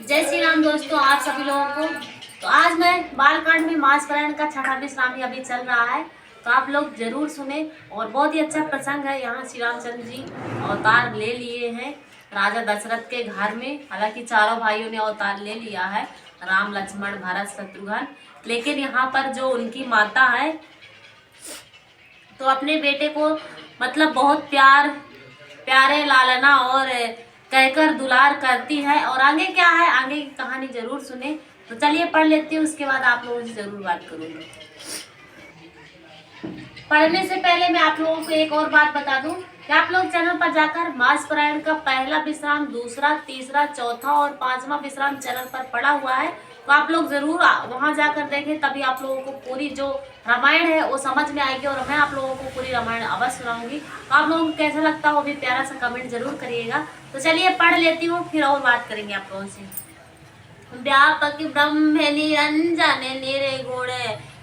जय श्री राम दोस्तों, आप सभी लोगों को। तो आज मैं बालकांड में मास पारायण का छठा विश्राम अभी चल रहा है, तो आप लोग जरूर सुने। और बहुत ही अच्छा प्रसंग है। यहाँ श्री रामचंद्र जी अवतार ले लिए हैं राजा दशरथ के घर में। हालांकि चारों भाइयों ने अवतार ले लिया है, राम लक्ष्मण भरत शत्रुघ्न। लेकिन यहाँ पर जो उनकी माता है तो अपने बेटे को मतलब बहुत प्यारे लालना और कहकर दुलार करती है। और आगे क्या है, आगे की कहानी जरूर सुने। तो चलिए पढ़ लेती हूँ, उसके बाद आप लोगों से जरूर बात करूंगी। पढ़ने से पहले मैं आप लोगों को एक और बात बता दूं कि आप लोग चैनल पर जाकर मास पारायण का पहला विश्राम, दूसरा, तीसरा, चौथा और पांचवा विश्राम चैनल पर पड़ा हुआ है। तो आप लोग जरूर वहां जाकर देखें, तभी आप लोगों को पूरी जो रामायण है वो समझ में आएगी। और मैं आप लोगों को पूरी रामायण अवश्य सुनाऊंगी। तो आप लोगों को कैसा लगता हो भी प्यारा सा कमेंट जरूर करिएगा। तो चलिए पढ़ लेती हूँ, फिर और बात करेंगे आप लोगों से। व्यापक ब्रह्म निरंजन निर्गुण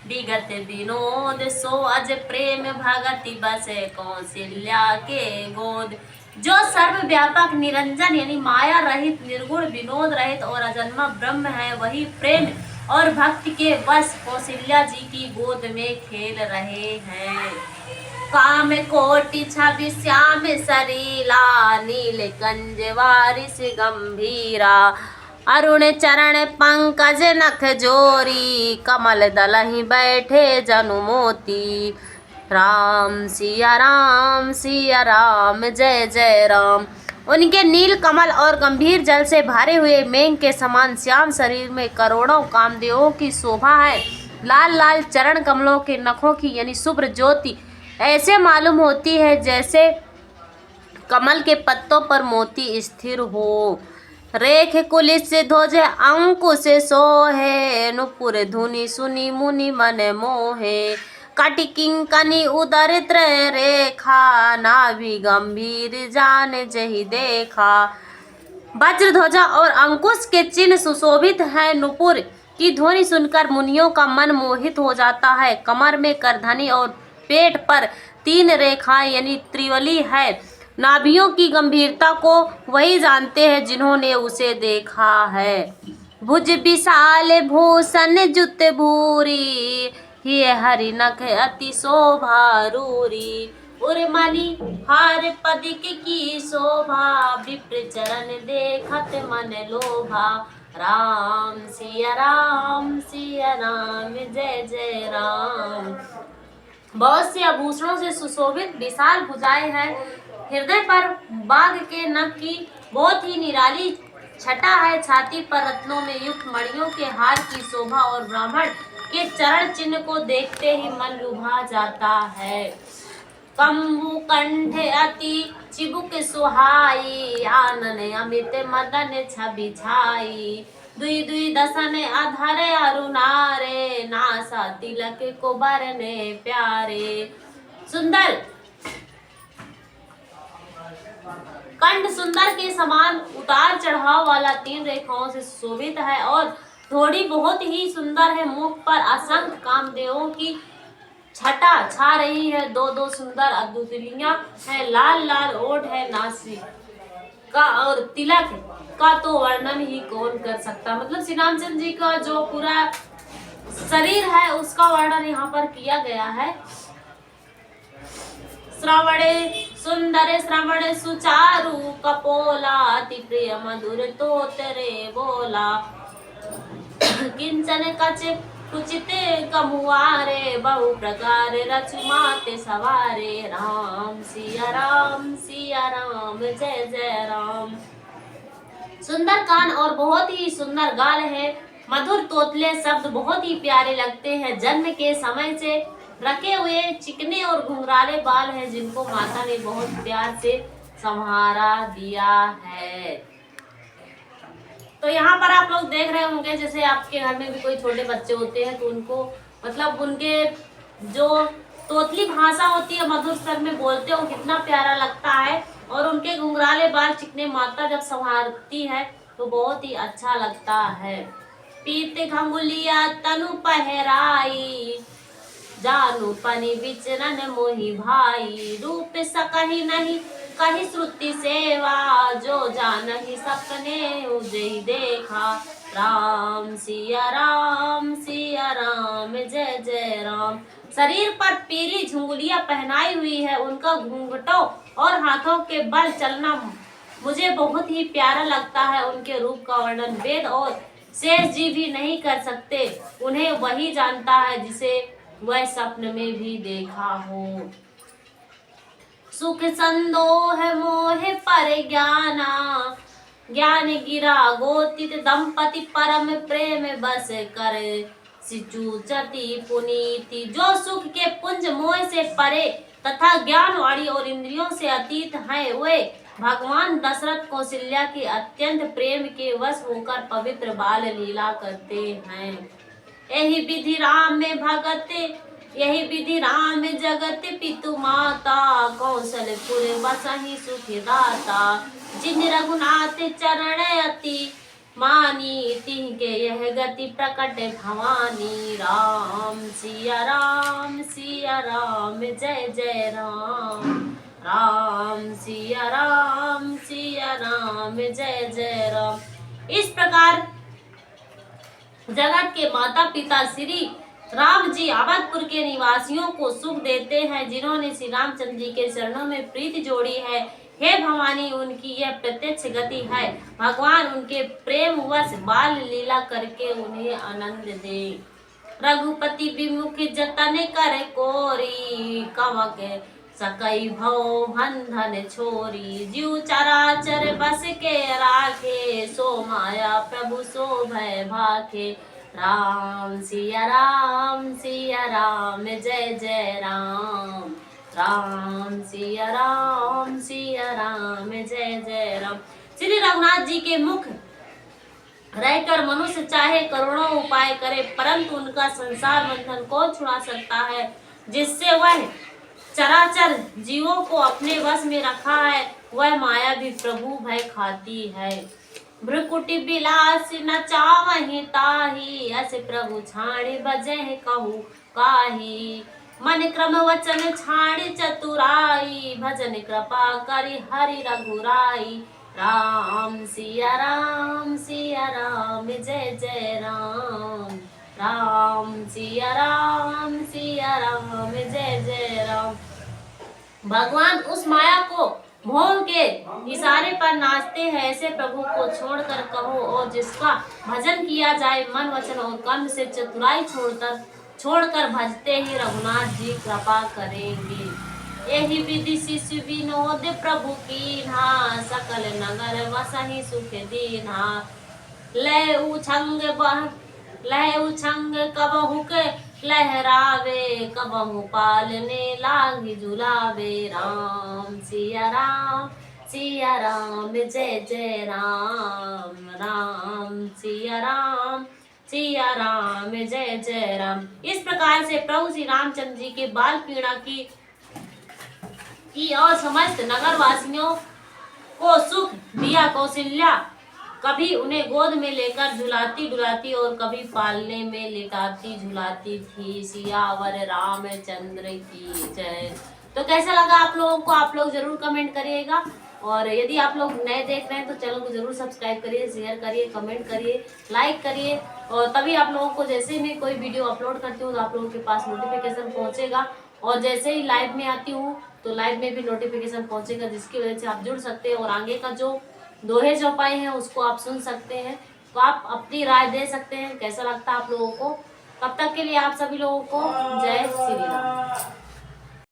विगत विनोद, सो अज प्रेम भगति बसे कौशल्या के गोद। जो सर्व व्यापक निरंजन यानी माया रहित, निर्गुण, विनोद रहित और अजन्मा ब्रह्म है, वही प्रेम और भक्ति के वश कौशल्या जी की गोद में खेल रहे हैं। काम कोटि छवि श्याम सरीला, नील कंज वारिस गंभीरा, अरुण चरण पंकज नख जोरी, कमल दलहि बैठे जनु मोती। राम सिया राम सिया राम, जय जय राम। उनके नील कमल और गंभीर जल से भरे हुए मेघ के समान श्याम शरीर में करोड़ों कामदेवों की शोभा है। लाल लाल चरण कमलों के नखों की यानी शुभ्र ज्योति ऐसे मालूम होती है जैसे कमल के पत्तों पर मोती स्थिर हो। रेख कुलिस ध्वज अंकुश सोहे, नुपुर धुनि सुनि मुनि मन मोहे। कटि किंकनी उदर त्रय रेखा, नाभि गंभीर जान जहि देखा। वज्र ध्वजा और अंकुश के चिन्ह सुशोभित है। नुपुर की ध्वनि सुनकर मुनियों का मन मोहित हो जाता है। कमर में करधनी और पेट पर 3 रेखाएं यानी त्रिवली है। नाभियों की गंभीरता को वही जानते हैं जिन्होंने उसे देखा है। भुज विशाल भूषण जुत भूरी, ये हरि नख अति शोभा रूरी। उर्मणि हार पदिक की शोभा, विप्र चरण देखत मन लोभा। राम सिया राम सिया राम, जय जय राम। बहुत से आभूषणों से सुशोभित विशाल भुजाएं हैं। हृदय पर बाघ के नख की बहुत ही निराली छटा है। छाती पर रत्नों में युक्त मणियों के हार की शोभा और ब्राह्मण के चरण चिन्ह को देखते ही मन लुभा जाता है। कंबु कंठ अति चिबुक सुहाई, आनन अमित मदन छवि छाई। दुई दुई दसन अधर अरुणारे, नासा तिलक को बरने प्यारे। सुंदर कंठ सुंदर के समान उतार चढ़ाव वाला 3 रेखाओं से सुशोभित है और थोड़ी बहुत ही सुंदर है। मुख पर असंख्य कामदेवों की छटा छा रही है। 2-2 सुंदर अद्भुतलियां है। लाल लाल ओठ है। नासिक का और तिलक का तो वर्णन ही कौन कर सकता। मतलब श्री रामचंद्र जी का जो पूरा शरीर है उसका वर्णन यहाँ पर किया गया है। श्रवणे सुंदर श्रवण सुचारु कपोला, अति प्रिय मधुर तोतरे बोला। किंचन कच कुचित कमुआरे, बहु प्रकार रचुमाते सवारे। राम सिया राम जय जय राम। सुंदर कान और बहुत ही सुंदर गाल है। मधुर तोतले शब्द बहुत ही प्यारे लगते हैं। जन्म के समय से रखे हुए चिकने और घुंघराले बाल हैं, जिनको माता ने बहुत प्यार से संवारा दिया है। तो यहाँ पर आप लोग देख रहे होंगे, जैसे आपके घर में भी कोई छोटे बच्चे होते हैं तो उनको मतलब उनके जो तोतली भाषा होती है, मधुर स्वर में बोलते हो, कितना प्यारा लगता है। और उनके घुंघराले बाल चिकने माता जब संवारती है तो बहुत ही अच्छा लगता है। पीत घंगुलिया तनु पहराई, जानू पनि विचरण मोहि भाई। रूप सकहि नहीं कही श्रुति सेवा, जो जानहि सपने उजई देवा। देखा। राम सिया राम जय जय राम। शरीर पर पीली झुंगलियां पहनाई हुई है, उनका घूंघटों और हाथों के बल चलना मुझे बहुत ही प्यारा लगता है। उनके रूप का वर्णन वेद और शेष जी भी नहीं कर सकते। उन्हें वही जानता है जिसे वह स्वप्न में भी देखा हो। सुख संदोह मोह पर ज्ञाना, ज्ञान गिरा गोतित दंपति परम प्रेम बस कर सिचुचति पुनीति। जो सुख के पुंज मोह से परे तथा ज्ञान वाणी और इंद्रियों से अतीत हैं, वे भगवान दशरथ कौशल्या के अत्यंत प्रेम के वश होकर पवित्र बाल लीला करते हैं। यही विधि राम में भगते, यही विधि राम जगत पितु माता, कौशलपुर बसहि सुखी दाता। जिन रघुनाथ चरण अति मानी, तिनके यह गति प्रकट भवानी। राम सिया राम जय जय राम। राम सिया राम जय जय राम। इस प्रकार जगत के माता पिता श्री राम जी अवधपुर के निवासियों को सुख देते हैं, जिन्होंने श्री रामचंद्र जी के चरणों में प्रीति जोड़ी है। हे भवानी, उनकी यह प्रत्यक्ष गति है। भगवान उनके प्रेम वश बाल लीला करके उन्हें आनंद दे। रघुपति विमुख जतन कर कोरी, कवक सकई भव बंधन छोरी। जीव चराचर बस के राखे, सो माया प्रभु सो भय भाखे। राम सिया राम जय जय राम। राम सिया राम जय जय राम। श्री रघुनाथ जी के मुख रहकर मनुष्य चाहे करोड़ों उपाय करे, परंतु उनका संसार बंधन कौन छुड़ा सकता है, जिससे वह चराचर जीवों को अपने वश में रखा है। वह माया भी प्रभु भय खाती है। भ्रुकुटि बिलास न चावहि ताहि, अस प्रभु छाड़ि बजहि कहु काही। मन क्रम वचन छाड़ि चतुराई, भजन कृपा करि हरि रघुराई। राम सिया राम जय जय राम। राम सिया राम जय जय राम। भगवान उस माया को भोग के इशारे पर नाचते हैं, ऐसे प्रभु को छोड़कर कहो। और जिसका भजन किया जाए मन वचन और कर्म से चतुराई छोड़कर भजते ही रघुनाथ जी कृपा करेंगे। यही विधि शिशु विनोद प्रभु कीन्हा, सकल नगर वसहि सुख दीन्हा। लय उछंग कबहु के लहरावे, कबहु पालने लागी झुलावे। राम सिया राम जय जय राम। राम सिया राम जय जय राम। इस प्रकार से प्रभु श्री रामचंद्र जी के बाल पीड़ा की और समस्त नगर वासियों को सुख दिया। कौशल्या कभी उन्हें गोद में लेकर झुलाती डुलाती और कभी पालने में लिटाती झुलाती थी। सियावर रामचंद्र की जय। तो कैसा लगा आप लोगों को, आप लोग जरूर कमेंट करिएगा। और यदि आप लोग नए देख रहे हैं तो चैनल को जरूर सब्सक्राइब करिए, शेयर करिए, कमेंट करिए, लाइक करिए। और तभी आप लोगों को जैसे मैं कोई वीडियो अपलोड करती हूँ तो आप लोगों के पास नोटिफिकेशन पहुँचेगा। और जैसे ही लाइव में आती हूँ तो लाइव में भी नोटिफिकेशन पहुँचेगा, जिसकी वजह से आप जुड़ सकते हैं और आगे का जो दोहे चौपाई है उसको आप सुन सकते हैं। तो आप अपनी राय दे सकते हैं कैसा लगता है आप लोगों को। तब तक के लिए आप सभी लोगों को जय श्री राम।